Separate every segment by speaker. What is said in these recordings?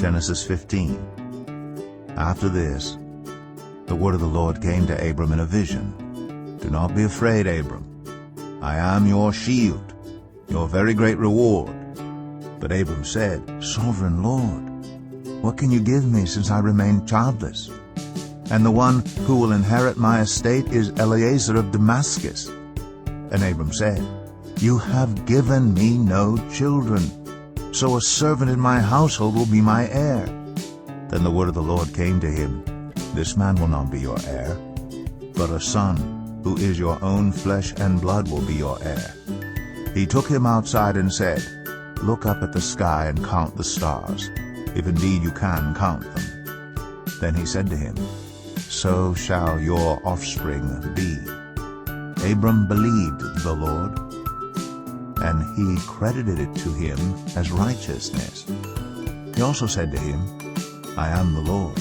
Speaker 1: Genesis 15. After this, the word of the Lord came to Abram in a vision. Do not be afraid, Abram. I am your shield, your very great reward. But Abram said, Sovereign Lord, what can you give me since I remain childless? And the one who will inherit my estate is Eliezer of Damascus. And Abram said, You have given me no children, so a servant in my household will be my heir. Then the word of the Lord came to him, This man will not be your heir, but a son, who is your own flesh and blood, will be your heir. He took him outside and said, Look up at the sky and count the stars, if indeed you can count them. Then he said to him, So shall your offspring be. Abram believed the Lord, and he credited it to him as righteousness. He also said to him, I am the Lord,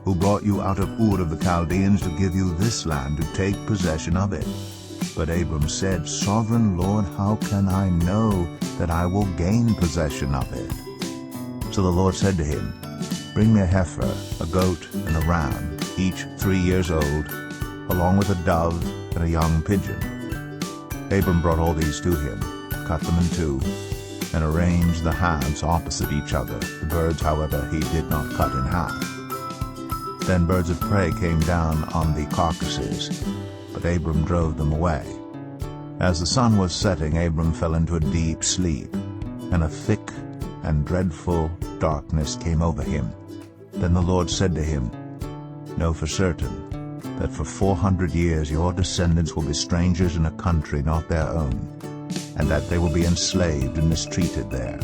Speaker 1: who brought you out of Ur of the Chaldeans to give you this land to take possession of it. But Abram said, Sovereign Lord, how can I know that I will gain possession of it? So the Lord said to him, Bring me a heifer, a goat, and a ram, each 3 years old, along with a dove and a young pigeon. Abram brought all these to him, cut them in two, and arranged the halves opposite each other. The birds, however, he did not cut in half. Then birds of prey came down on the carcasses, but Abram drove them away. As the sun was setting, Abram fell into a deep sleep, and a thick and dreadful darkness came over him. Then the Lord said to him, Know for certain that for 400 years your descendants will be strangers in a country not their own, and that they will be enslaved and mistreated there.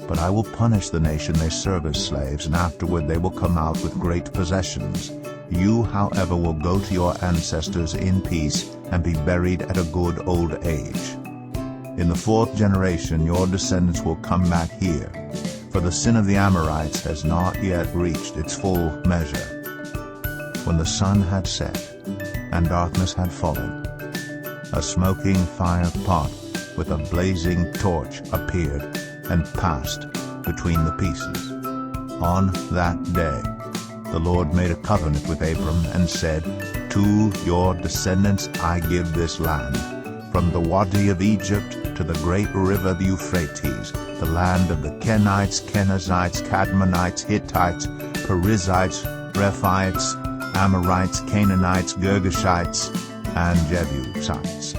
Speaker 1: But I will punish the nation they serve as slaves, and afterward they will come out with great possessions. You, however, will go to your ancestors in peace and be buried at a good old age. In the 4th generation your descendants will come back here, for the sin of the Amorites has not yet reached its full measure. When the sun had set and darkness had fallen, a smoking fire pot with a blazing torch appeared and passed between the pieces. On that day the Lord made a covenant with Abram and said, To your descendants I give this land, from the Wadi of Egypt to the great river the Euphrates, the land of the Kenites, Kenizzites, Cadmonites, Hittites, Perizzites, Rephaites, Amorites, Canaanites, Girgashites, and Jebusites.